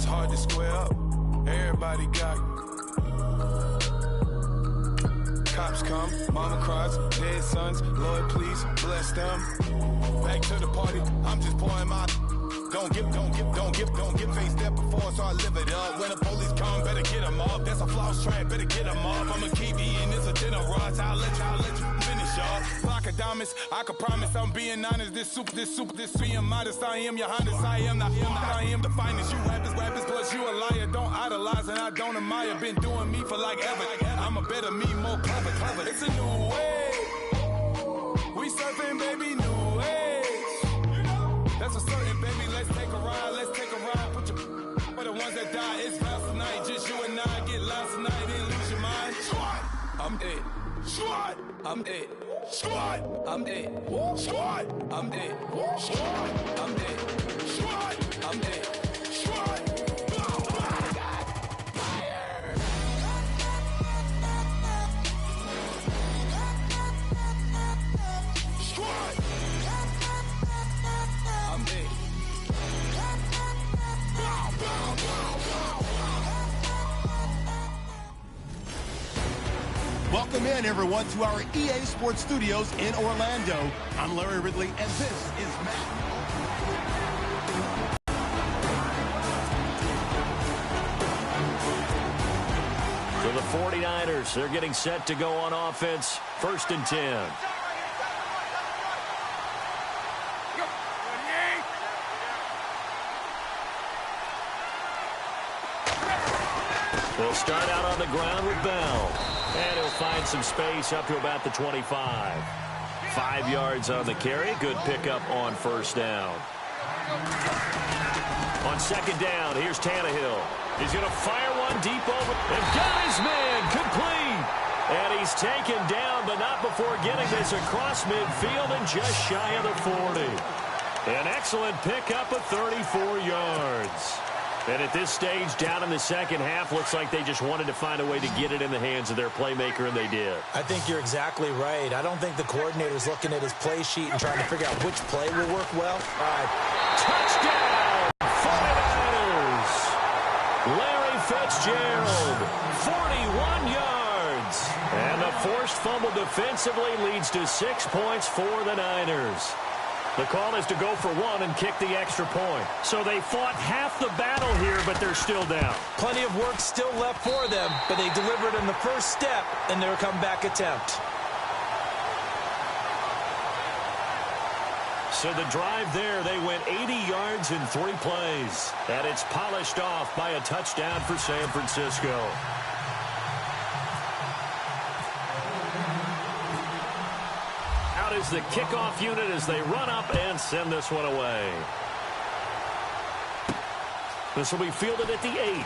It's hard to square up. Everybody got cops come, mama cries, dead sons. Lord, please bless them. Back to the party. I'm just pouring my. Don't give face step before, so I live it up. When the police come, better get them up. That's a floss track, better get them up. I'ma keep eating, it's a dinner rush. I'll let you finish up. Flock of diamonds, I can promise I'm being honest. This being modest, I am your highness. I am the finest. You rappers, plus you a liar. Don't idolize and I don't admire. Been doing me for like ever. I'm a better me, more clever. It's a new way. We surfing, baby, new age. That's a certain, baby. Let's take a ride. Put your for the ones that die. It's vows tonight. Just you and I get lost tonight. Then lose your mind. Squad, I'm dead. Squad, I'm dead. Squad, I'm dead. Squad, I'm dead. Squad, I'm dead. Squad, I'm dead. Squad. Welcome in, everyone, to our EA Sports Studios in Orlando. I'm Larry Ridley, and this is Madden. So the 49ers, they're getting set to go on offense. 1st and 10. They'll start out on the ground with Bell. And he'll find some space up to about the 25. 5 yards on the carry. Good pickup on 1st down. On 2nd down, here's Tannehill. He's going to fire one deep over. And got his man complete. And he's taken down, but not before getting this across midfield and just shy of the 40. An excellent pickup of 34 yards. And at this stage, down in the second half, looks like they just wanted to find a way to get it in the hands of their playmaker, and they did. I think you're exactly right. I don't think the coordinator's looking at his play sheet and trying to figure out which play will work well. All right. Touchdown, 49ers. Larry Fitzgerald, 41 yards. And the forced fumble defensively leads to 6 points for the Niners. The call is to go for 1 and kick the extra point. So they fought half the battle here, but they're still down. Plenty of work still left for them, but they delivered in the first step in their comeback attempt. So the drive there, they went 80 yards in 3 plays. And it's polished off by a touchdown for San Francisco. Is the kickoff unit as they run up and send this one away. This will be fielded at the 8.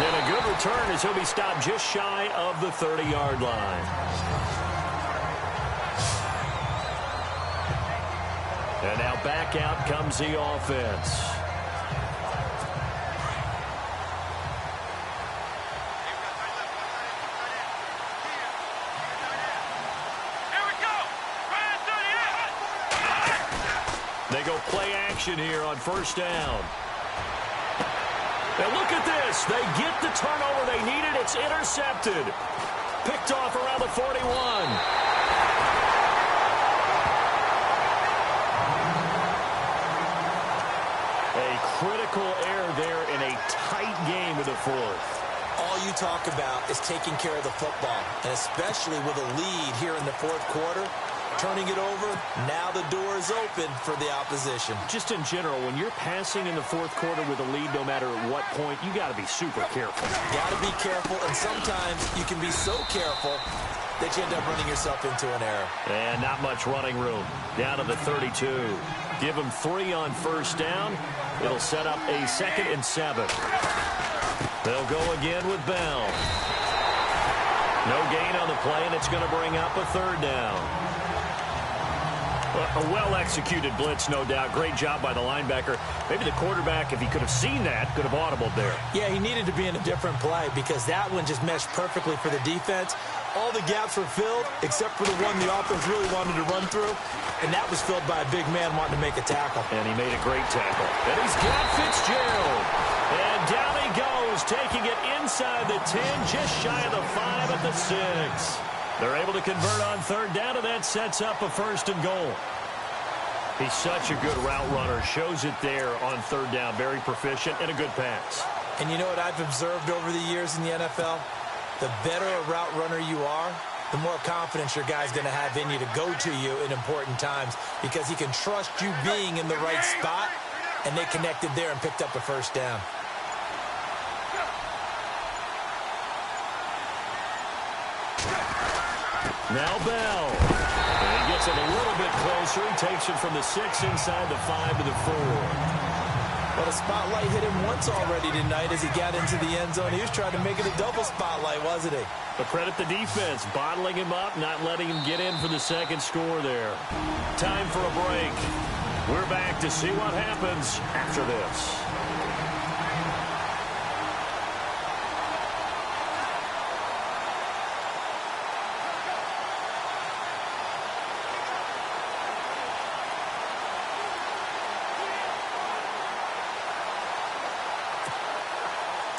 And a good return as he'll be stopped just shy of the 30-yard line. And now back out comes the offense. They go play action here on 1st down. And look at this. They get the turnover they needed. It's intercepted. Picked off around the 41. A critical error there in a tight game of the 4th. All you talk about is taking care of the football, and especially with a lead here in the 4th quarter. Turning it over, now the door is open for the opposition. Just in general, when you're passing in the 4th quarter with a lead, no matter at what point, you got to be super careful. Got to be careful, and sometimes you can be so careful that you end up running yourself into an error. And not much running room. Down to the 32. Give them 3 on 1st down. It'll set up a 2nd and 7. They'll go again with Bell. No gain on the play, and it's going to bring up a 3rd down. A well-executed blitz, no doubt. Great job by the linebacker. Maybe the quarterback, if he could have seen that, could have audibled there. Yeah, he needed to be in a different play because that one just meshed perfectly for the defense. All the gaps were filled except for the one the offense really wanted to run through, and that was filled by a big man wanting to make a tackle. And he made a great tackle. And he's got Fitzgerald. And down he goes, taking it inside the 10, just shy of the 5 at the 6. They're able to convert on third down, and that sets up a 1st and goal. He's such a good route runner. Shows it there on third down. Very proficient and a good pass. And you know what I've observed over the years in the NFL? The better a route runner you are, the more confidence your guy's going to have in you to go to you in important times because he can trust you being in the right spot, and they connected there and picked up a 1st down. Now Bell. And he gets it a little bit closer. He takes it from the 6 inside the 5 to the 4. But a spotlight hit him once already tonight as he got into the end zone. He was trying to make it a double spotlight, wasn't he? But credit the defense, bottling him up, not letting him get in for the 2nd score there. Time for a break. We're back to see what happens after this.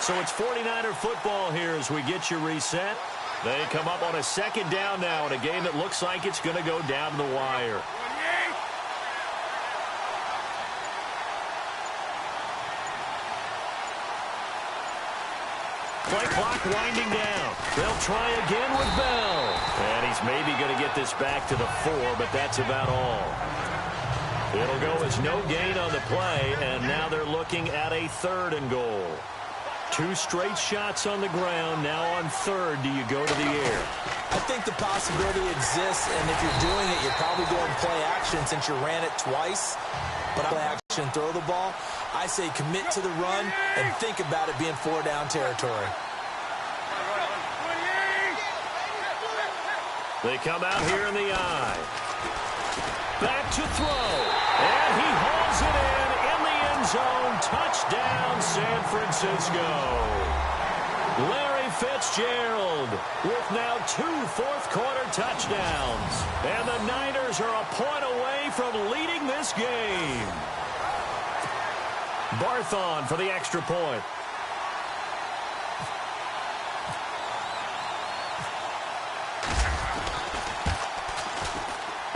So it's 49er football here as we get you reset. They come up on a 2nd down now in a game that looks like it's going to go down to the wire. Play clock winding down. They'll try again with Bell. And he's maybe going to get this back to the 4, but that's about all. It'll go as no gain on the play, and now they're looking at a 3rd and goal. 2 straight shots on the ground. Now on 3rd, do you go to the air? I think the possibility exists, and if you're doing it, you're probably going play action since you ran it twice. But play action, throw the ball. I say commit to the run and think about it being 4-down territory. They come out here in the eye. Back to throw. And he hauls it in the end zone. Touchdown, San Francisco. Larry Fitzgerald with now 2 fourth-quarter touchdowns. And the Niners are a point away from leading this game. Barthon for the extra point.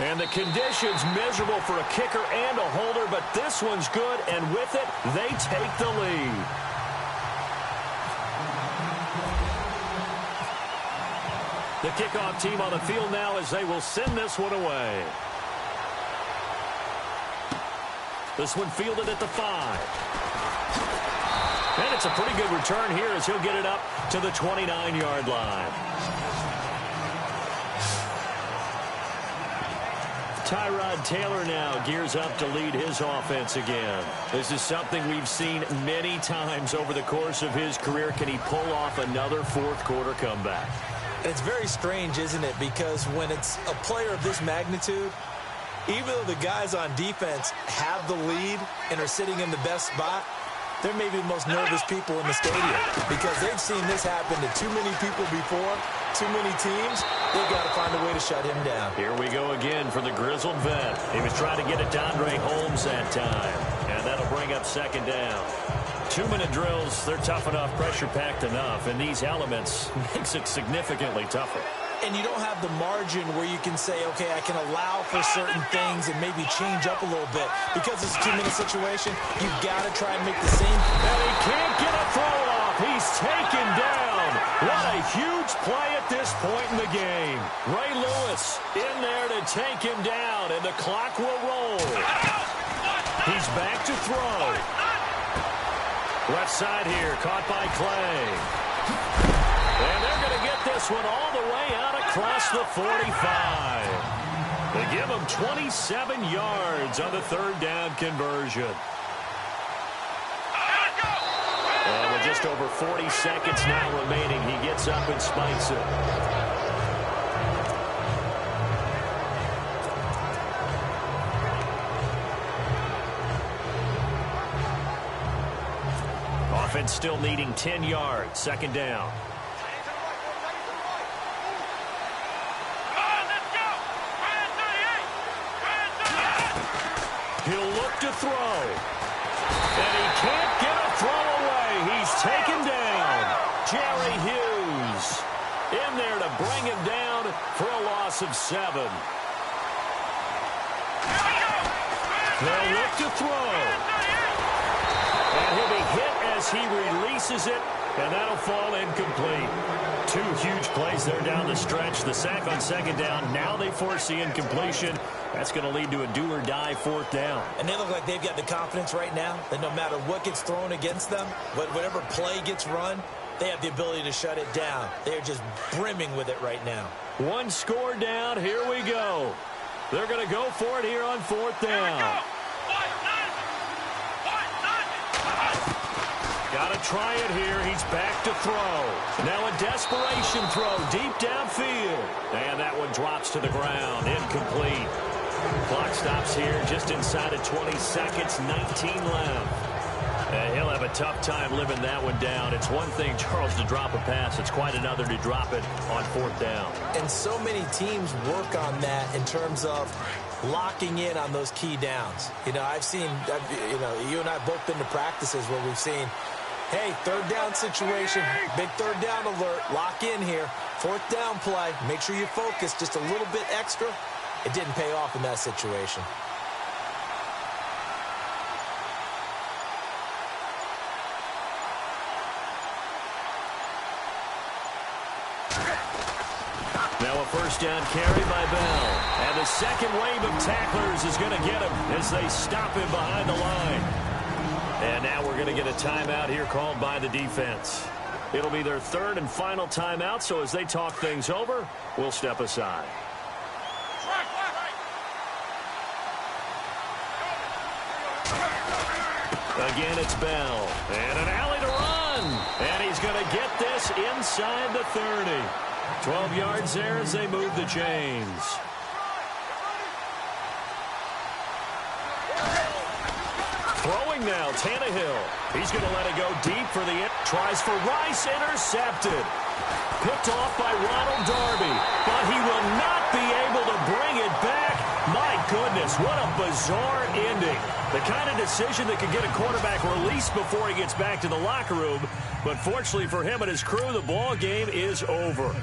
And the conditions miserable for a kicker and a holder, but this one's good, and with it, they take the lead. The kickoff team on the field now as they will send this one away. This one fielded at the 5. And it's a pretty good return here as he'll get it up to the 29-yard line. Tyrod Taylor now gears up to lead his offense again. This is something we've seen many times over the course of his career. Can he pull off another fourth-quarter comeback? It's very strange, isn't it? Because when it's a player of this magnitude, even though the guys on defense have the lead and are sitting in the best spot, they're maybe the most nervous people in the stadium because they've seen this happen to too many people before, too many teams. They've got to find a way to shut him down. Here we go again for the grizzled vet. He was trying to get it to Andre Holmes that time, and that'll bring up 2nd down. 2-minute drills, they're tough enough, pressure-packed enough, and these elements makes it significantly tougher. And you don't have the margin where you can say, okay, I can allow for certain things and maybe change up a little bit. Because it's a 2-minute situation, you've got to try and make the same. And he can't get a throw off. He's taken down. What a huge play at this point in the game. Ray Lewis in there to take him down, and the clock will roll. He's back to throw. Left side here, caught by Clay. And they're going to get this one all the way out across the 45. They give him 27 yards on the 3rd down conversion. And with just over 40 seconds now remaining, he gets up and spikes it. Offense still needing 10 yards, 2nd down. look to throw. And he can't get a throw away. He's taken down. Jerry Hughes in there to bring him down for a loss of 7. They'll look to throw. And he'll be hit as he releases it, and that'll fall incomplete. 2 huge plays there down the stretch. The sack on 2nd down. Now they force the incompletion. That's going to lead to a do-or-die 4th down. And they look like they've got the confidence right now that no matter what gets thrown against them, whatever play gets run, they have the ability to shut it down. They're just brimming with it right now. 1 score down. Here we go. They're going to go for it here on 4th down. Got to try it here. He's back to throw. Now a desperation throw deep downfield. And that one drops to the ground. Incomplete. Clock stops here just inside of 20 seconds. 19 left. He'll have a tough time living that one down. It's one thing, Charles, to drop a pass. It's quite another to drop it on 4th down. And so many teams work on that in terms of locking in on those key downs. You know, you and I both been to practices where we've seen, hey, 3rd down situation, big 3rd down alert, lock in here. 4th down play, make sure you focus just a little bit extra. It didn't pay off in that situation. Now a 1st down carry by Bell. And the second wave of tacklers is going to get him as they stop him behind the line. And now we're going to get a timeout here called by the defense. It'll be their 3rd and final timeout, so as they talk things over, we'll step aside. Again, it's Bell. And an alley to run. And he's going to get this inside the 30. 12 yards there as they move the chains. Throwing now, Tannehill. He's going to let it go deep for the end. Tries for Rice, intercepted. Picked off by Ronald Darby. But he will not be able to bring it back. My goodness, what a bizarre ending. The kind of decision that could get a quarterback released before he gets back to the locker room. But fortunately for him and his crew, the ball game is over.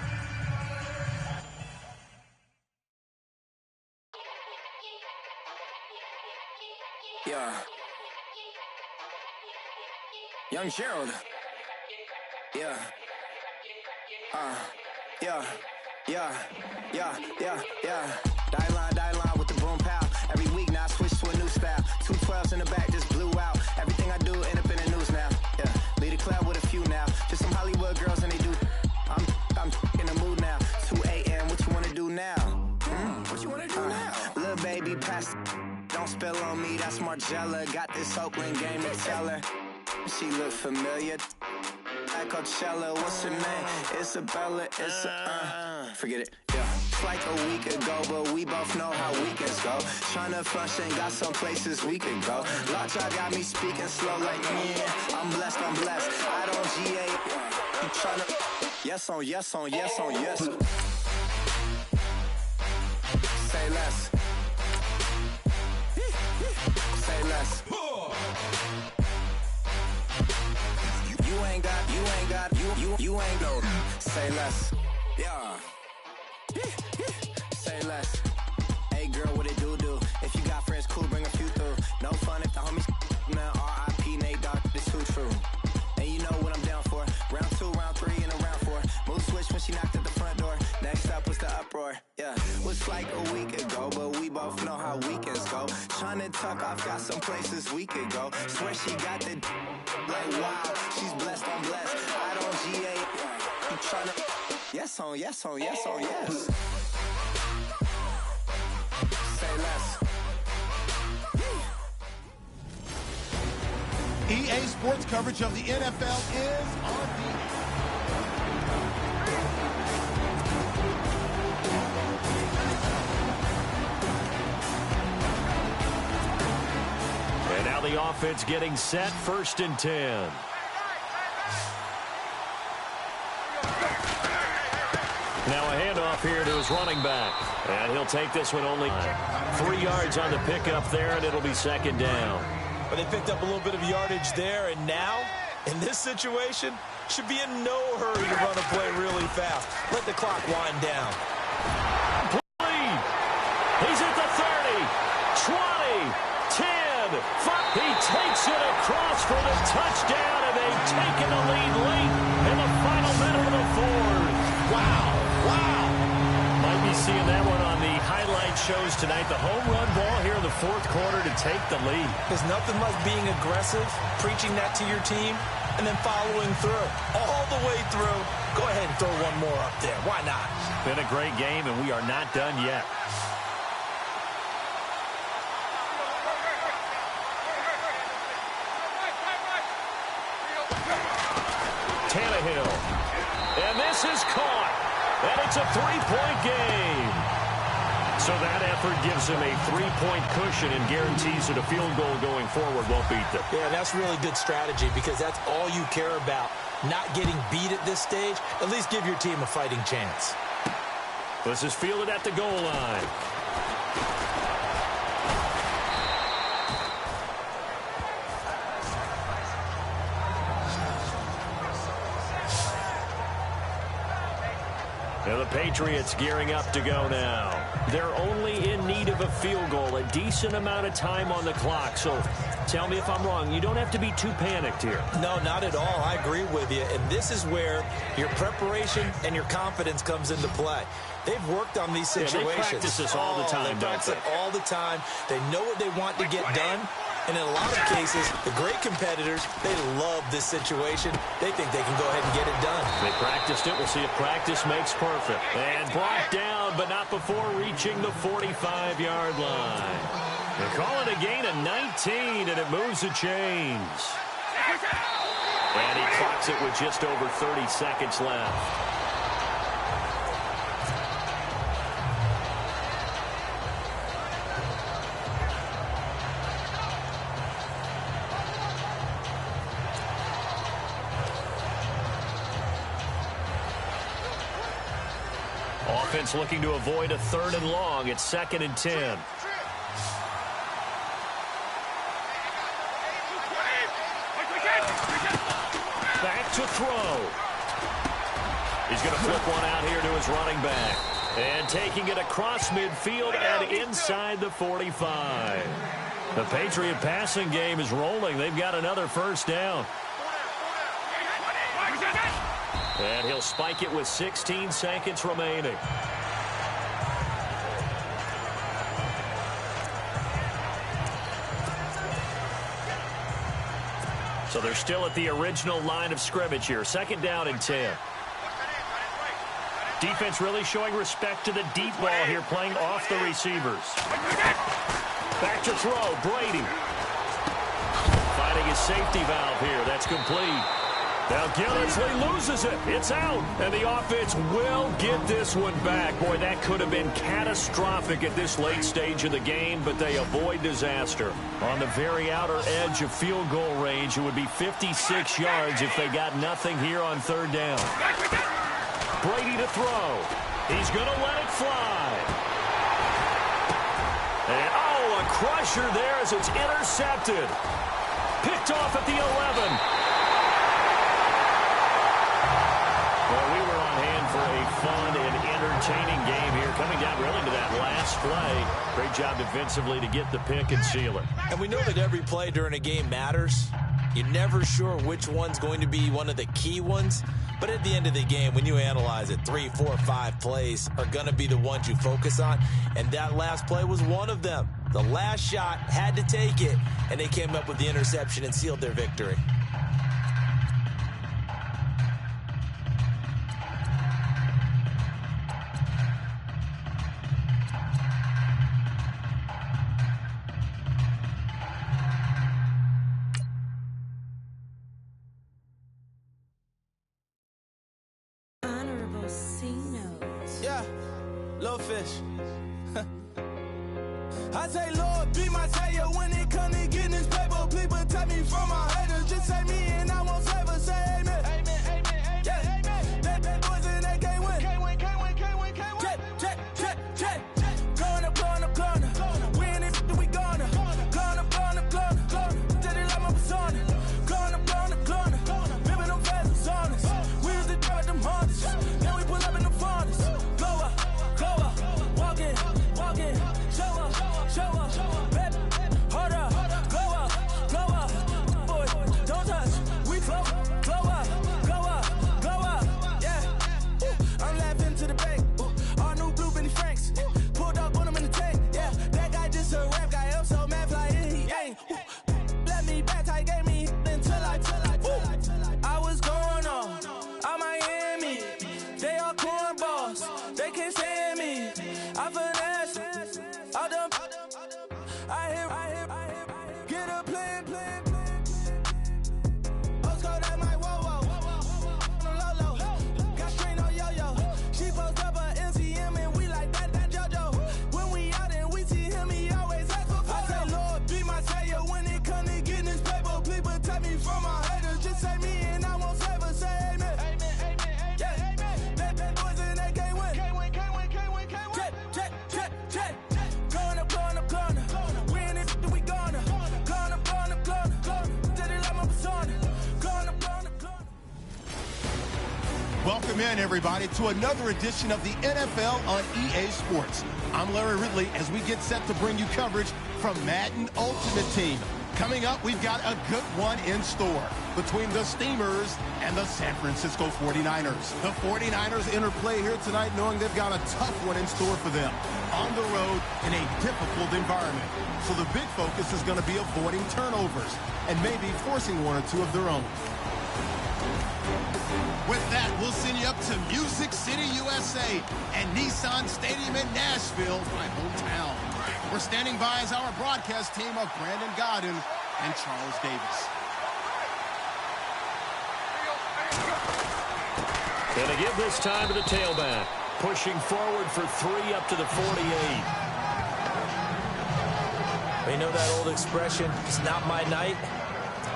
Yeah. Young Gerald. Yeah. Yeah. Die line with the boom pow. Every week now I switch to a new style. 2 12s in the back just blew out. Everything I do end up in the news now. Yeah. Lead a club with a few now. Just some Hollywood girls and they do. I'm in the mood now. 2 a.m. What you wanna do now? What you wanna do now? Little baby pass. Don't spill on me, that's Margella. Got this Oakland game to tell her. She look familiar. At Coachella, what's her name? Isabella, forget it, yeah. It's like a week ago, but we both know how weekends go. Tryna function, got some places we could go. Lot y'all got me speaking slow like, yeah, I'm blessed. I don't GA, you tryna, yes on yes. Say less. Say less. You ain't go. Say less. Yeah. Say less. Hey girl, what it do? If you got friends, cool, bring a few through. No fun if the homies man. R.I.P. Nate Dogg, this too true. And you know what I'm down for. Round 2, round 3, and a round 4. Move switch when she knocked at the front door. Next up was the uproar. Yeah, was like a week ago, but we both know how weekends go. Tryna tuck off, got some places we could go. Swear she got the like wow, she's blessed, I'm blessed. I don't GA. You tryna yes on yes. Say less. EA Sports coverage of the NFL is on the air. And now the offense getting set, 1st and 10. Now a handoff here to his running back. And he'll take this one only 3 yards on the pickup there, and it'll be second down. But they picked up a little bit of yardage there, and now, in this situation, should be in no hurry to run a play really fast. Let the clock wind down. He's at the 30, 20, 10, 5. He takes it across for the touchdown, and they've taken the lead late in the final minute of the fourth. Wow, wow. Might be seeing that one on the highlight shows tonight. The home run ball here in the fourth quarter to take the lead. There's nothing like being aggressive, preaching that to your team, and then following through. All the way through. Go ahead and throw one more up there. Why not? Been a great game, and we are not done yet. Tannehill. And this is caught. And it's a 3-point game. So that effort gives him a 3-point cushion and guarantees that a field goal going forward won't beat them. Yeah, that's really good strategy because that's all you care about. Not getting beat at this stage. At least give your team a fighting chance. This is fielded at the goal line. Now the Patriots gearing up to go now. They're only in need of a field goal, a decent amount of time on the clock. So tell me if I'm wrong. You don't have to be too panicked here. No, not at all. I agree with you. And this is where your preparation and your confidence comes into play. They've worked on these situations. Yeah, they practice this all the time, they practice it all the time. They know what they want to get done. And in a lot of cases, the great competitors, they love this situation. They think they can go ahead and get it done. They practiced it. We'll see if practice makes perfect. And brought down, but not before reaching the 45-yard line. They call it a gain of 19, and it moves the chains. And he clocks it with just over 30 seconds left. Offense looking to avoid a 3rd and long. It's 2nd and 10. Back to throw. He's going to flip one out here to his running back. And taking it across midfield and inside the 45. The Patriot passing game is rolling. They've got another first down. And he'll spike it with 16 seconds remaining. So they're still at the original line of scrimmage here. 2nd down and 10. Defense really showing respect to the deep ball here, playing off the receivers. Back to throw, Brady. Finding his safety valve here. That's complete. Now Gillisley loses it. It's out. And the offense will get this one back. Boy, that could have been catastrophic at this late stage of the game, but they avoid disaster. On the very outer edge of field goal range, it would be 56 yards if they got nothing here on 3rd down. Brady to throw. He's going to let it fly. And, oh, a crusher there as it's intercepted. Picked off at the 11. Well, we were on hand for a fun and entertaining game here, coming down really to that last play. Great job defensively to get the pick and seal it. And we know that every play during a game matters. You're never sure which one's going to be one of the key ones. But at the end of the game, when you analyze it, 3, 4, 5 plays are going to be the ones you focus on. And that last play was one of them. The last shot had to take it, and they came up with the interception and sealed their victory. Yeah, little fish. I say, Lord, be my savior when it comes to getting this paper. Please protect me from my haters. Just say me and I won't save us. Say amen. Amen, amen, amen, yeah. Amen. That boys in that can't win. Can't win, can't win, can't win, can't win. Welcome in, everybody, to another edition of the NFL on EA Sports. I'm Larry Ridley as we get set to bring you coverage from Madden Ultimate Team. Coming up, we've got a good one in store between the Steamers and the San Francisco 49ers. The 49ers interplay here tonight knowing they've got a tough one in store for them on the road in a difficult environment. So the big focus is going to be avoiding turnovers and maybe forcing one or two of their own. With that, we'll send you up to Music City, USA and Nissan Stadium in Nashville, my hometown. We're standing by as our broadcast team of Brandon Godden and Charles Davis. Going to give this time to the tailback. Pushing forward for 3 up to the 48. We know that old expression, it's not my night.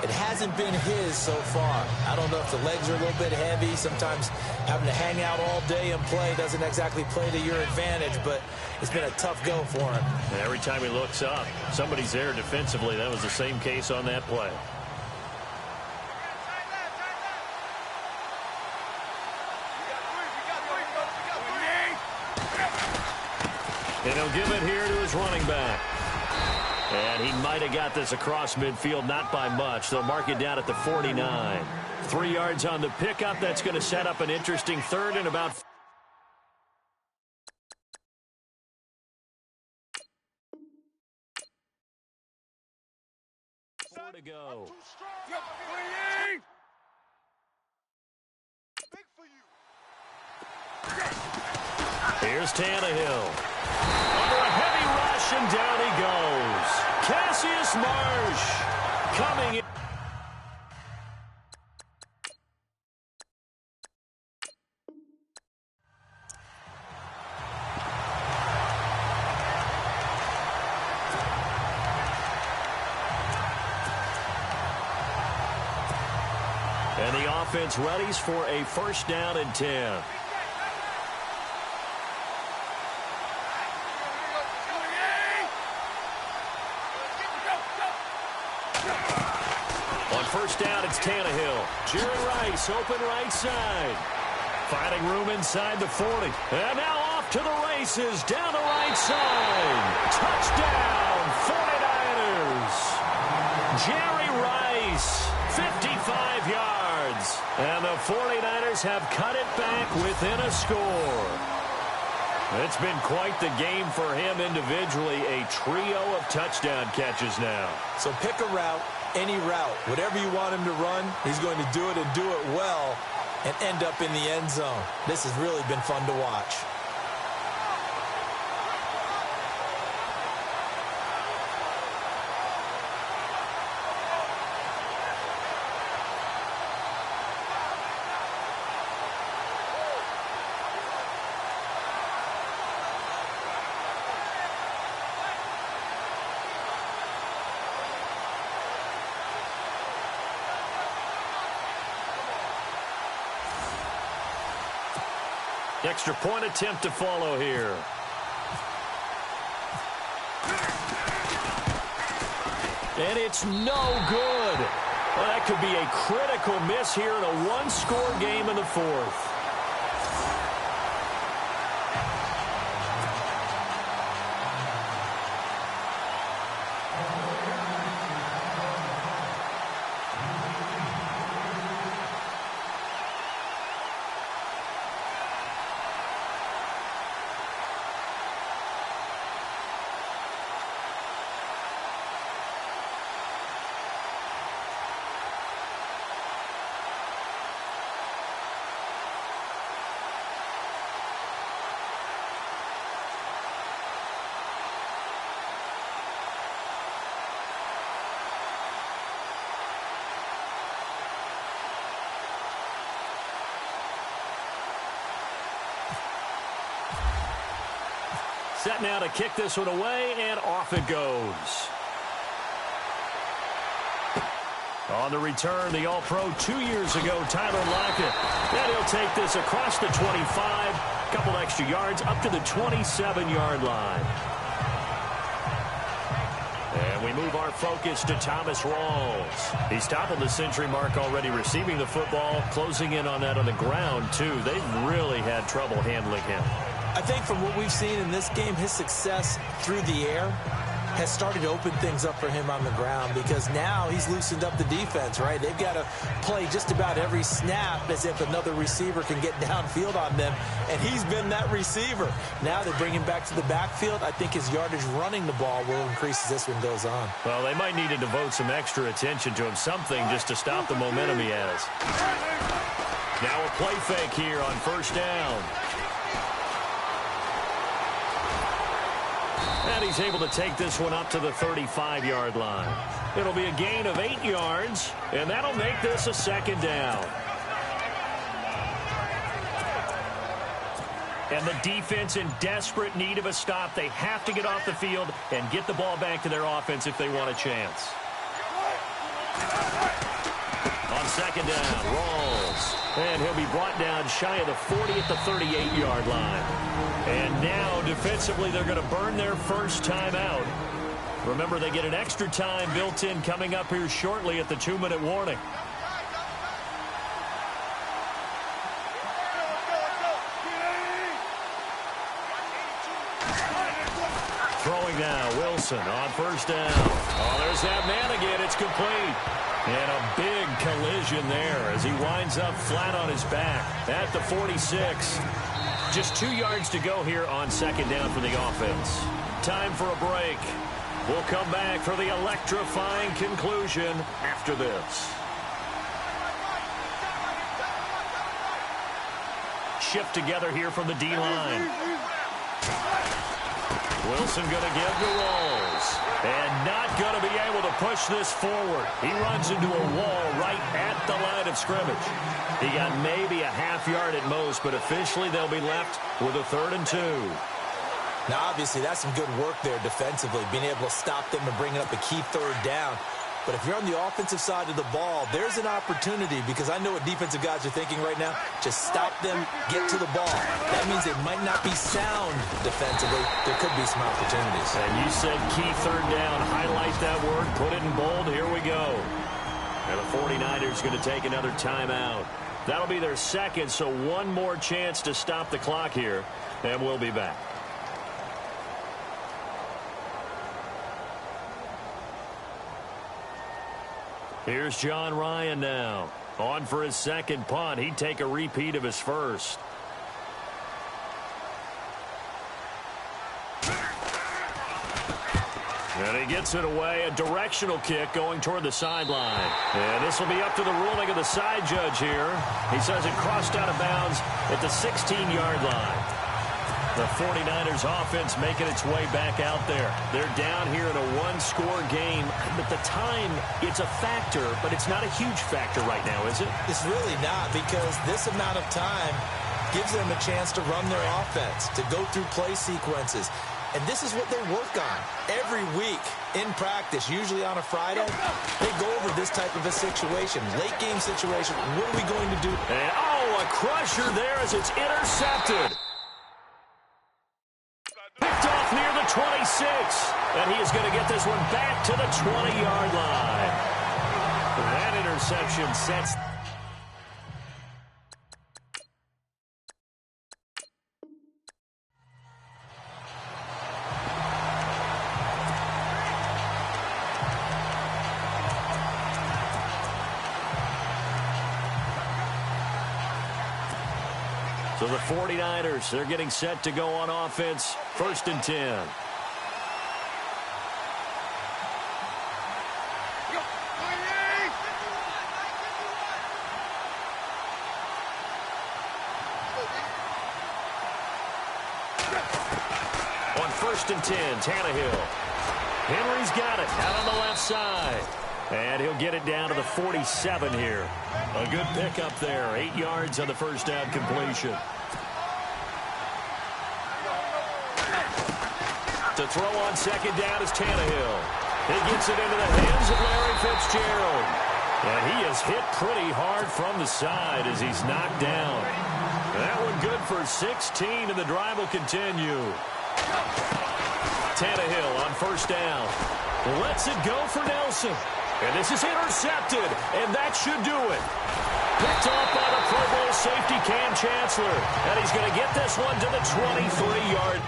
It hasn't been his so far. I don't know if the legs are a little bit heavy. Sometimes having to hang out all day and play doesn't exactly play to your advantage, but it's been a tough go for him. And every time he looks up, somebody's there defensively. That was the same case on that play. And he'll give it here to his running back. And he might have got this across midfield, not by much. They'll mark it down at the 49. 3 yards on the pickup. That's going to set up an interesting third and about 4 to go. Here's Tannehill. Under a heavy rush, and down he goes. Cassius Marsh coming in. And the offense readies for a first down and 10. First down, it's Tannehill. Jerry Rice, open right side. Finding room inside the 40. And now off to the races, down the right side. Touchdown, 49ers. Jerry Rice, 55 yards. And the 49ers have cut it back within a score. It's been quite the game for him individually. A trio of touchdown catches now. So pick a route, any route. Whatever you want him to run, he's going to do it and do it well and end up in the end zone. This has really been fun to watch. Extra point attempt to follow here. And it's no good. Well, that could be a critical miss here in a one-score game in the fourth. Set now to kick this one away, and off it goes. On the return, the All-Pro 2 years ago, Tyler Lockett. And he'll take this across the 25, a couple extra yards, up to the 27-yard line. And And we move our focus to Thomas Rawls. He's topping the century mark already receiving the football, closing in on that on the ground, too. They've really had trouble handling him. I think from what we've seen in this game, his success through the air has started to open things up for him on the ground, because now he's loosened up the defense, right? They've got to play just about every snap as if another receiver can get downfield on them, and he's been that receiver. Now they bring him back to the backfield. I think his yardage running the ball will increase as this one goes on. Well, they might need to devote some extra attention to him, something just to stop the momentum he has. Now a play fake here on first down. And he's able to take this one up to the 35-yard line. It'll be a gain of 8 yards, and that'll make this a second down. And the defense in desperate need of a stop. They have to get off the field and get the ball back to their offense if they want a chance. On second down, Rawls. And he'll be brought down shy of the 40 at the 38-yard line. And now, defensively, they're going to burn their first time out. Remember, they get an extra time built in coming up here shortly at the 2-minute warning. Throwing now, Wilson on first down. Oh, there's that man again. It's complete. And a big collision there as he winds up flat on his back at the 46. Just 2 yards to go here on second down for the offense. Time for a break. We'll come back for the electrifying conclusion after this. Shift together here from the D-line. Wilson going to give to Rawls. And not going to be able to push this forward. He runs into a wall right at the line of scrimmage. He got maybe a half yard at most, but officially they'll be left with a 3rd and 2. Now, obviously, that's some good work there defensively, being able to stop them and bringing up a key 3rd down. But if you're on the offensive side of the ball, there's an opportunity, because I know what defensive guys are thinking right now. Just stop them, get to the ball. That means it might not be sound defensively. There could be some opportunities. And you said key 3rd down. Highlight that word. Put it in bold. Here we go. And the 49ers going to take another timeout. That'll be their second, so one more chance to stop the clock here, and we'll be back. Here's John Ryan now. On for his second punt. He'd take a repeat of his first. And he gets it away. A directional kick going toward the sideline. And this will be up to the ruling of the side judge here. He says it crossed out of bounds at the 16-yard line. The 49ers offense making its way back out there. They're down here in a one-score game. But the time, it's a factor, but it's not a huge factor right now, is it? It's really not, because this amount of time gives them a chance to run their offense, to go through play sequences. And this is what they work on every week in practice, usually on a Friday. They go over this type of a situation, late-game situation. What are we going to do? And, oh, a crusher there as it's intercepted. Picked off near the 26. And he is going to get this one back to the 20-yard line. That interception sets... So the 49ers, they're getting set to go on offense. 1st and 10. On 1st and 10, Tannehill. Henry's got it out on the left side. And he'll get it down to the 47 here. A good pickup there. 8 yards on the first down completion. To throw on second down is Tannehill. He gets it into the hands of Larry Fitzgerald. And he is hit pretty hard from the side as he's knocked down. That one good for 16, and the drive will continue. Tannehill on first down. Lets it go for Nelson. And this is intercepted, and that should do it. Picked off by the Pro Bowl safety Cam Chancellor. And he's going to get this one to the 23-yard.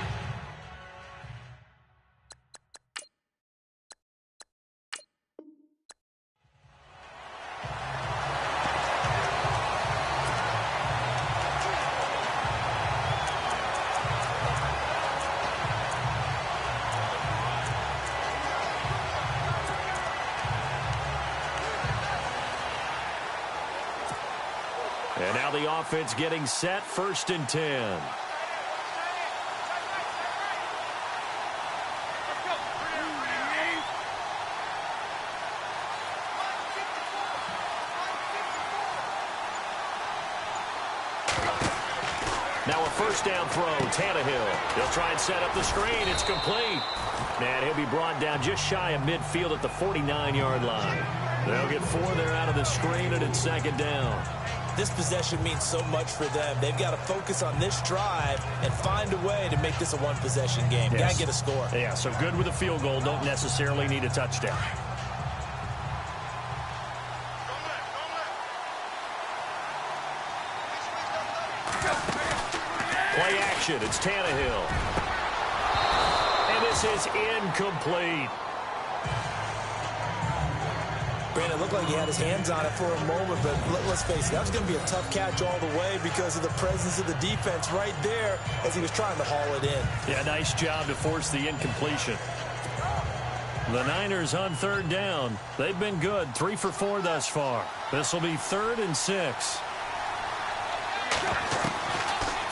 And now the offense getting set, 1st and 10. Now a 1st down throw, Tannehill. He'll try and set up the screen. It's complete. And he'll be brought down just shy of midfield at the 49-yard line. They'll get 4 there out of the screen, and it's 2nd down. This possession means so much for them. They've got to focus on this drive and find a way to make this a one-possession game. Yes. Got to get a score. Yeah, so good with a field goal. Don't necessarily need a touchdown. Play action. It's Tannehill. And this is incomplete. Brandon, it looked like he had his hands on it for a moment, but let's face it, that was going to be a tough catch all the way because of the presence of the defense right there as he was trying to haul it in. Yeah, nice job to force the incompletion. The Niners on 3rd down. They've been good, 3 for 4 thus far. This will be 3rd and 6.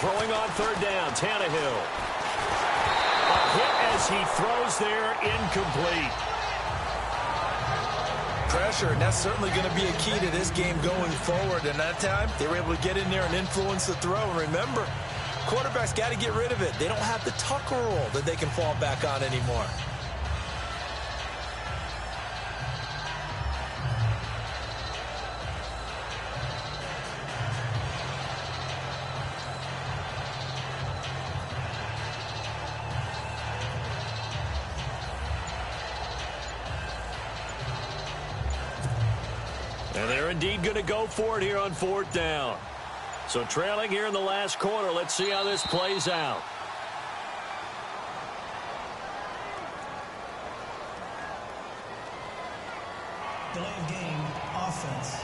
Throwing on 3rd down, Tannehill. A hit as he throws there, incomplete. Pressure, and that's certainly going to be a key to this game going forward. And that time, they were able to get in there and influence the throw. And remember, quarterbacks got to get rid of it. They don't have the tuck rule that they can fall back on anymore. And they're indeed going to go for it here on 4th down. So trailing here in the last quarter. Let's see how this plays out. Delay of game, offense.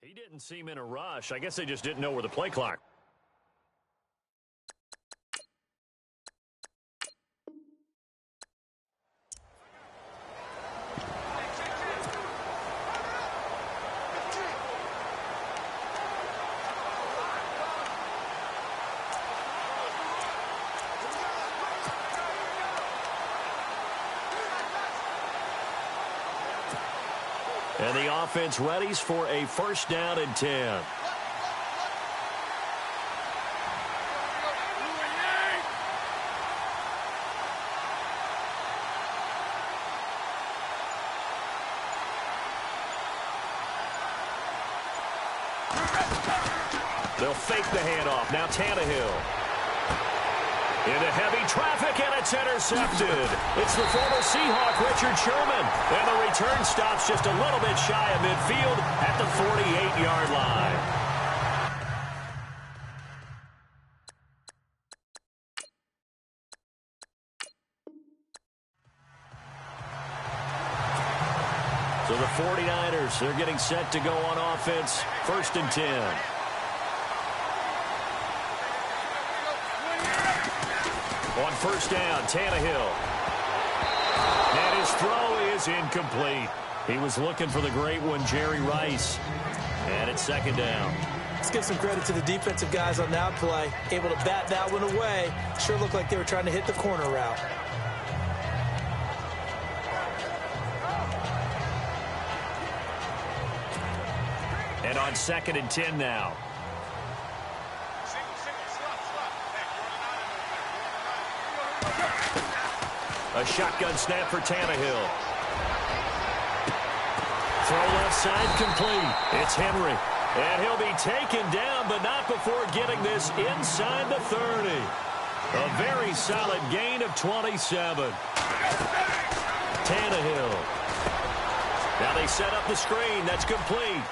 He didn't seem in a rush. I guess they just didn't know where the play clock. And the offense readies for a 1st down and 10. They'll fake the handoff. Now Tannehill. Into heavy traffic, and it's intercepted. It's the former Seahawk, Richard Sherman. And the return stops just a little bit shy of midfield at the 48-yard line. the 49ers, they're getting set to go on offense. 1st and 10. On 1st down, Tannehill. And his throw is incomplete. He was looking for the great one, Jerry Rice. And it's 2nd down. Let's give some credit to the defensive guys on that play. Able to bat that one away. Sure looked like they were trying to hit the corner route. And on 2nd and 10 now. A shotgun snap for Tannehill. Throw left side complete. It's Henry. And he'll be taken down, but not before getting this inside the 30. A very solid gain of 27. Tannehill. Now they set up the screen. That's complete.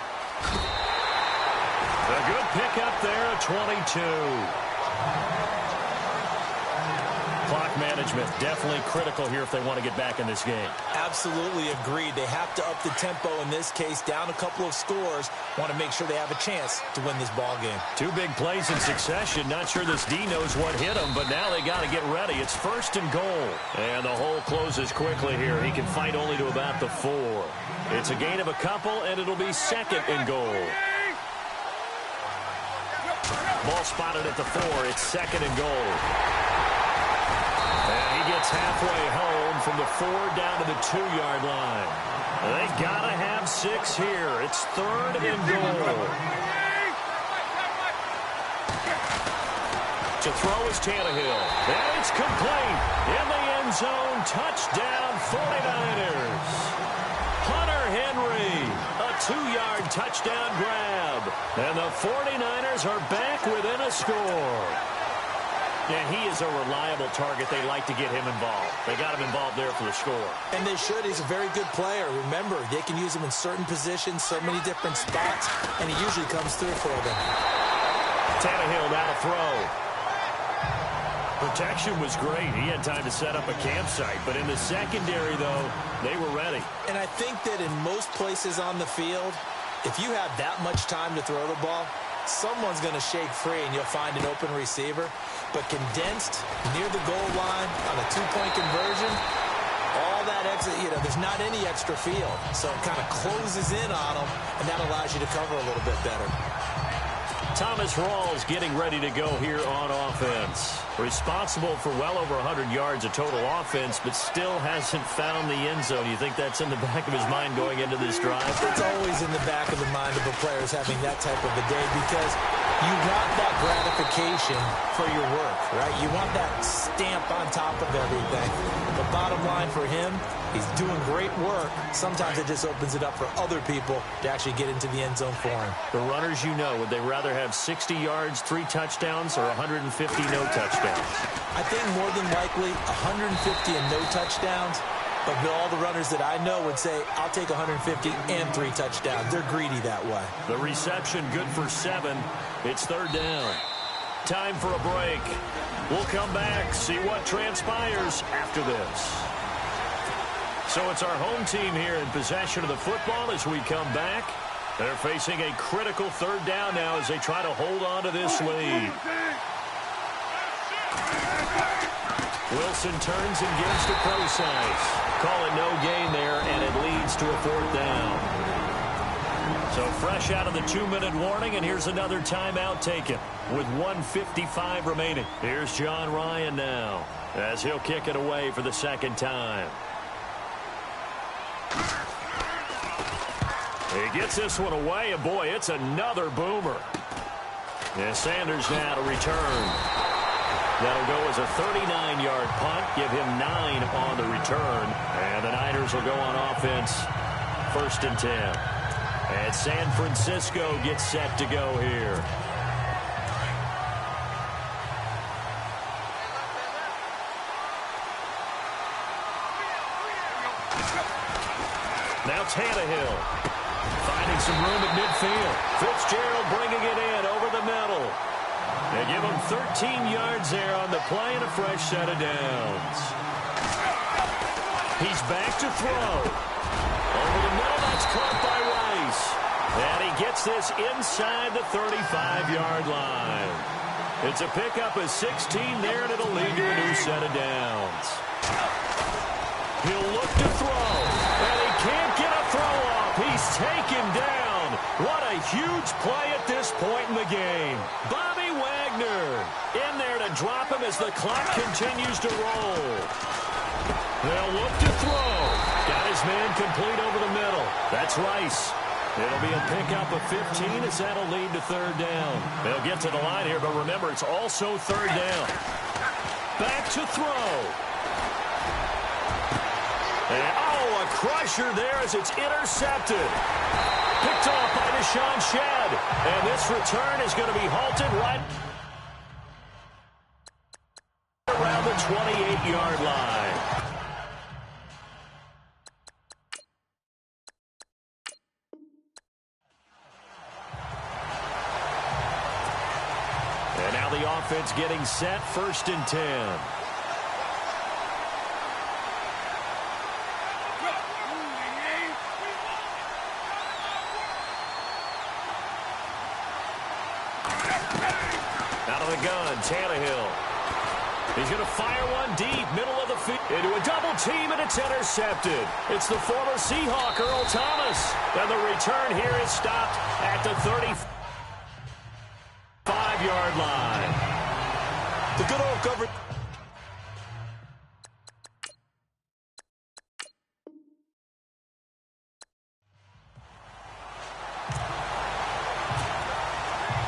A good pickup there at 22. Clock management definitely critical here if they want to get back in this game. Absolutely agreed. They have to up the tempo in this case, down a couple of scores. Want to make sure they have a chance to win this ball game. 2 big plays in succession. Not sure this D knows what hit him, but now they got to get ready. It's 1st and goal. And the hole closes quickly here. He can fight only to about the 4. It's a gain of a couple, and it'll be 2nd and goal. Ball spotted at the 4. It's 2nd and goal. And he gets halfway home from the 4 down to the 2-yard line. They got to have 6 here. It's 3rd and goal. To throw is Tannehill. And it's complete. In the end zone. Touchdown 49ers. Hunter Henry. A 2-yard touchdown grab. And the 49ers are back within a score. Yeah, he is a reliable target. They like to get him involved. They got him involved there for the score. And they should. He's a very good player. Remember, they can use him in certain positions, so many different spots, and he usually comes through for them. Tannehill now to throw. Protection was great. He had time to set up a campsite. But in the secondary, though, they were ready. And I think that in most places on the field, if you have that much time to throw the ball, someone's going to shake free and you'll find an open receiver. But condensed near the goal line on a 2-point conversion, all that exit, there's not any extra field. So it kind of closes in on them, and that allows you to cover a little bit better. Thomas Rawls getting ready to go here on offense. Responsible for well over 100 yards of total offense, but still hasn't found the end zone. You think that's in the back of his mind going into this drive? It's always in the back of the mind of a player having that type of a day because you want that gratification for your work, right? You want that stamp on top of everything. The bottom line for him, he's doing great work. Sometimes it just opens it up for other people to actually get into the end zone for him. The runners, would they rather have 60 yards, 3 touchdowns, or 150 no touchdowns? I think more than likely 150 and no touchdowns. But all the runners that I know would say, I'll take 150 and 3 touchdowns. They're greedy that way. The reception good for 7. It's 3rd down. Time for a break. We'll come back, see what transpires after this. So it's our home team here in possession of the football as we come back. They're facing a critical 3rd down now as they try to hold on to this lead. Wilson turns and gives to Procise. Call it no gain there, and it leads to a 4th down. So fresh out of the 2-minute warning, and here's another timeout taken with 1:55 remaining. Here's John Ryan now as he'll kick it away for the 2nd time. He gets this one away, and boy, it's another boomer. And Sanders now to return. That'll go as a 39-yard punt, give him 9 on the return. And the Niners will go on offense, 1st and 10. And San Francisco gets set to go here. Now Tannehill finding some room at midfield. Fitzgerald bringing it in over the middle. They give him 13 yards there on the play and a fresh set of downs. He's back to throw. Over the middle. That's caught by Rice. And he gets this inside the 35-yard line. It's a pickup of 16 there, and it'll lead to a new set of downs. He'll look to throw, and he can't get a throw off. He's taken down. What a huge play at this point in the game. Bobby Wagner in there to drop him as the clock continues to roll. They'll look to throw. Got his man complete over the middle. That's Rice. It'll be a pickup of 15 as that'll lead to third down. They'll get to the line here, but remember, it's also third down. Back to throw. And, a crusher there as it's intercepted. Picked off by Deshaun Shedd. And this return is going to be halted right around the 28-yard line. And now the offense getting set, 1st and 10. Out of the gun, Tannehill. He's going to fire one deep, middle of the field, into a double team, and it's intercepted. It's the former Seahawk, Earl Thomas. And the return here is stopped at the 35-yard line. The good old cover.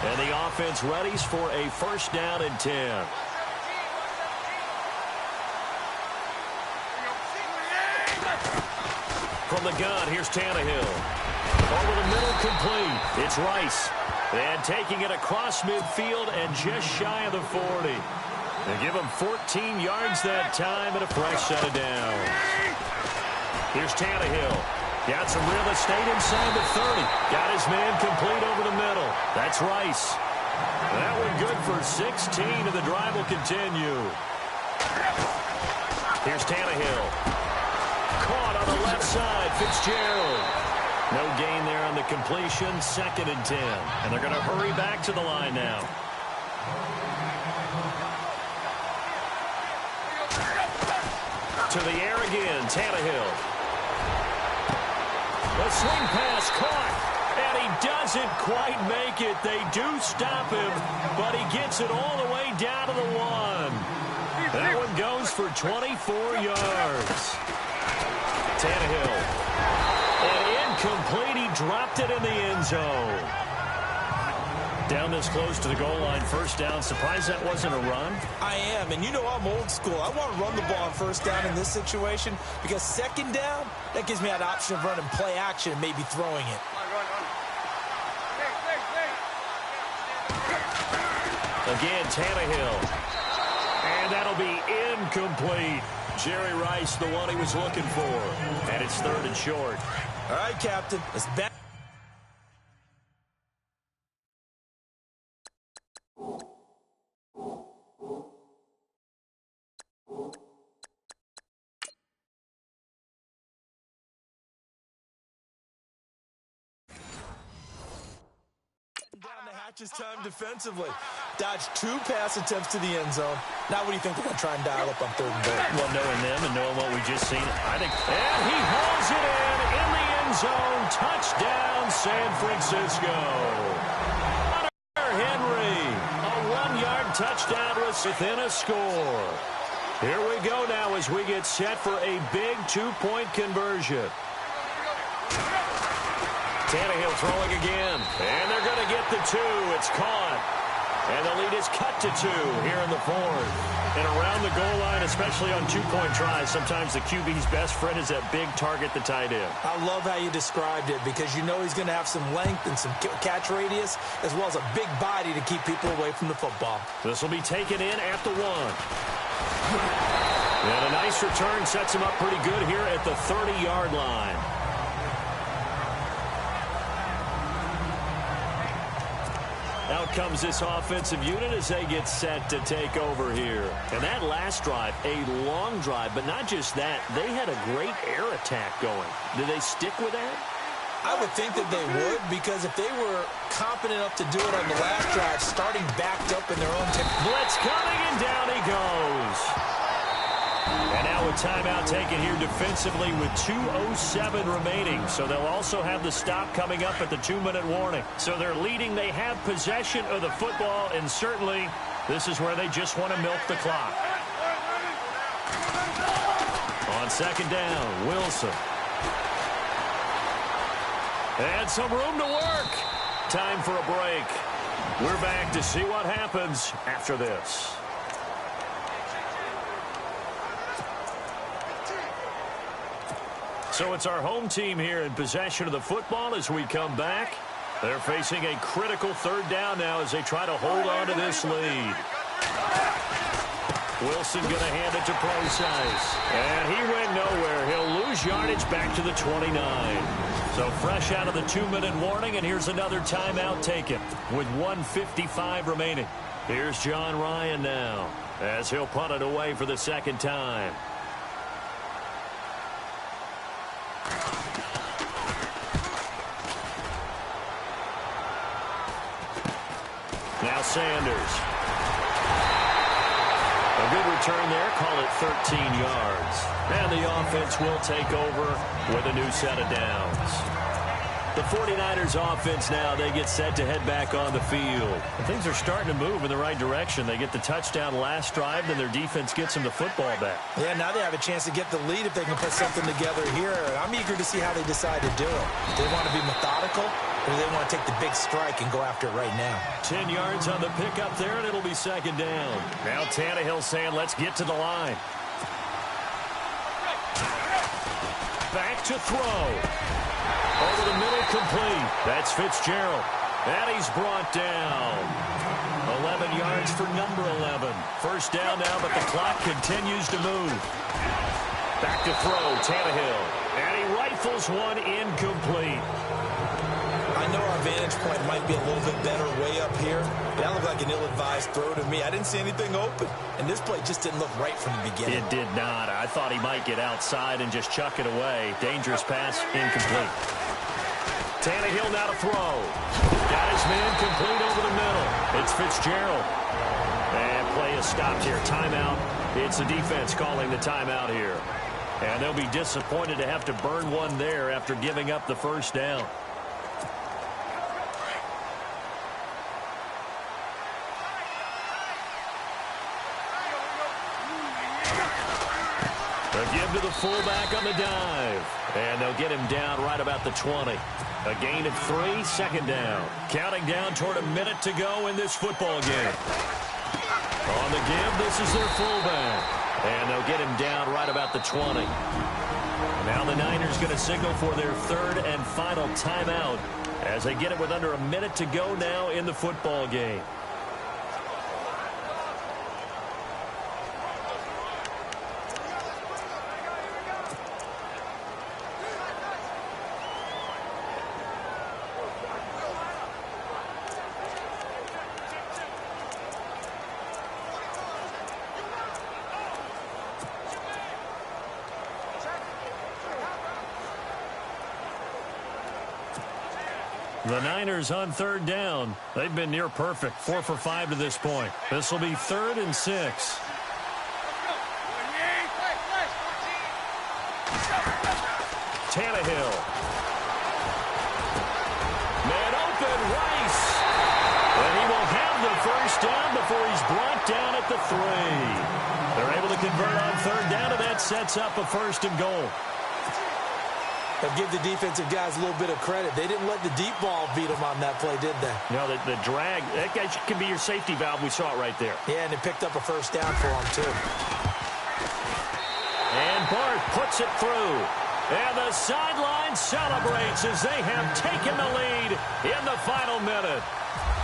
And the offense readies for a 1st down and 10. From the gun, here's Tannehill. Over the middle, complete. It's Rice. And taking it across midfield and just shy of the 40. They give him 14 yards that time and a fresh set of downs. Here's Tannehill. Got some real estate inside the 30. Got his man complete over the middle. That's Rice. That one good for 16, and the drive will continue. Here's Tannehill. Caught on the left side, Fitzgerald. No gain there on the completion, 2nd and 10. And they're going to hurry back to the line now. To the air again, Tannehill. The swing pass caught, and he doesn't quite make it. They do stop him, but he gets it all the way down to the 1. That one goes for 24 yards. Tannehill. And incomplete. He dropped it in the end zone. Down this close to the goal line, 1st down. Surprised that wasn't a run? I am, and you know I'm old school. I want to run the ball on 1st down in this situation because 2nd down, that gives me that option of running play action and maybe throwing it. Again, Tannehill. And that'll be incomplete. Jerry Rice, the one he was looking for. And it's 3rd and short. All right, Captain. Let's back. Hatches time defensively. Dodged 2 pass attempts to the end zone. Now what do you think they're going to try and dial up on 3rd and goal? Well, knowing them and knowing what we just seen, I think... And he hauls it in the end zone. Touchdown, San Francisco. Henry, a 1-yard touchdown within a score. Here we go now as we get set for a big 2-point conversion. Tannehill throwing again. And they're going to get the 2. It's caught. And the lead is cut to 2 here in the 4th. And around the goal line, especially on 2-point tries, sometimes the QB's best friend is that big target, the tight end. I love how you described it because you know he's going to have some length and some catch radius as well as a big body to keep people away from the football. This will be taken in at the 1. And a nice return sets him up pretty good here at the 30-yard line. Now out comes this offensive unit as they get set to take over here. And that last drive, a long drive, but not just that. They had a great air attack going. Did they stick with that? I would think that they would, because if they were confident enough to do it on the last drive, starting backed up in their own blitz coming, and down he goes. And now a timeout taken here defensively with 2:07 remaining. So they'll also have the stop coming up at the 2-minute warning. So they're leading. They have possession of the football, and certainly this is where they just want to milk the clock. On second down, Wilson. And some room to work. Time for a break. We're back to see what happens after this. So it's our home team here in possession of the football as we come back. They're facing a critical third down now as they try to hold on to this lead. Wilson going to hand it to Procise. And he went nowhere. He'll lose yardage back to the 29. So fresh out of the 2-minute warning, and here's another timeout taken with 1:55 remaining. Here's John Ryan now as he'll punt it away for the second time. Now Sanders. A good return there. Call it 13 yards. And the offense will take over with a new set of downs. The 49ers offense now, they get set to head back on the field. And things are starting to move in the right direction. They get the touchdown last drive, then their defense gets them the football back. Yeah, now they have a chance to get the lead if they can put something together here. I'm eager to see how they decide to do it. Do they want to be methodical, or do they want to take the big strike and go after it right now? 10 yards on the pickup there, and it'll be second down. Now Tannehill saying, let's get to the line. Back to throw. Over the middle, complete. That's Fitzgerald. And he's brought down. 11 yards for number 11. First down now, but the clock continues to move. Back to throw, Tannehill. And he rifles one incomplete. I know our vantage point might be a little bit better way up here. That looked like an ill-advised throw to me. I didn't see anything open. And this play just didn't look right from the beginning. It did not. I thought he might get outside and just chuck it away. Dangerous pass, incomplete. Tannehill now to throw. Got his man complete over the middle. It's Fitzgerald. And play is stopped here. Timeout. It's the defense calling the timeout here. And they'll be disappointed to have to burn one there after giving up the first down. The give to the fullback on the dive. And they'll get him down right about the 20. A gain of 3, second down. Counting down toward a minute to go in this football game. On the give, this is their fullback. And they'll get him down right about the 20. Now the Niners going to signal for their third and final timeout as they get it with under a minute to go now in the football game. The Niners on third down. They've been near perfect. 4 for 5 to this point. This will be 3rd and 6. Tannehill. Man open, Rice. And he will have the first down before he's brought down at the 3. They're able to convert on third down, and that sets up a 1st and goal. But give the defensive guys a little bit of credit. They didn't let the deep ball beat them on that play, did they? No, the drag, that guy can be your safety valve. We saw it right there. Yeah, and they picked up a first down for him, too. And Bart puts it through. And the sideline celebrates as they have taken the lead in the final minute.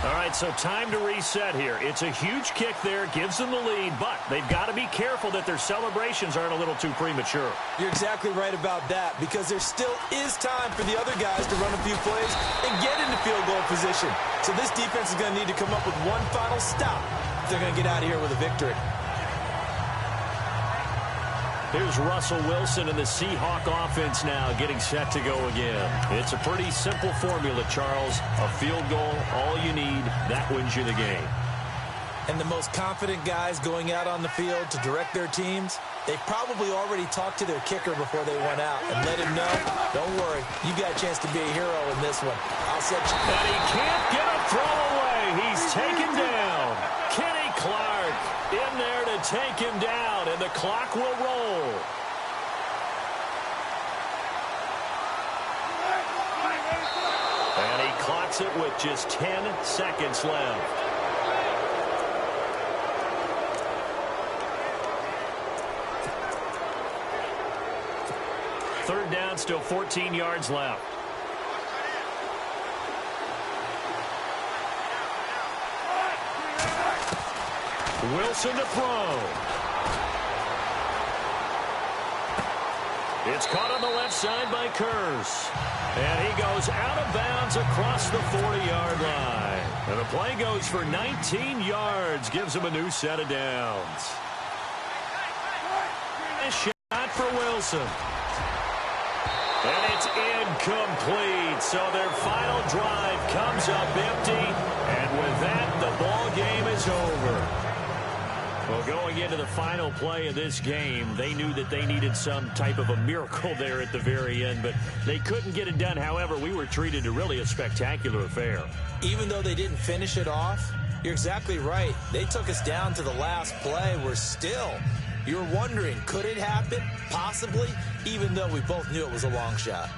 All right, so time to reset here. It's a huge kick there, gives them the lead, but they've got to be careful that their celebrations aren't a little too premature. You're exactly right about that, because there still is time for the other guys to run a few plays and get into field goal position. So this defense is going to need to come up with one final stop if they're going to get out of here with a victory. Here's Russell Wilson and the Seahawk offense now getting set to go again. It's a pretty simple formula, Charles. A field goal, all you need, that wins you the game. And the most confident guys going out on the field to direct their teams, they've probably already talked to their kicker before they went out and let him know, don't worry, you got a chance to be a hero in this one. I'll set you. And he can't get a throw away. He's taken down. Kenny Clark in there to take him down, and the clock will roll. And he clocks it with just 10 seconds left. Third down, still 14 yards left. Wilson to throw. It's caught on the left side by Kurz. And he goes out of bounds across the 40-yard line. And the play goes for 19 yards. Gives him a new set of downs. A shot for Wilson. And it's incomplete. So their final drive comes up empty. And with that, the ball game is over. Well, going into the final play of this game, they knew that they needed some type of a miracle there at the very end, but they couldn't get it done. However, we were treated to really a spectacular affair. Even though they didn't finish it off, you're exactly right. They took us down to the last play. We're still, you're wondering, could it happen? Possibly, even though we both knew it was a long shot.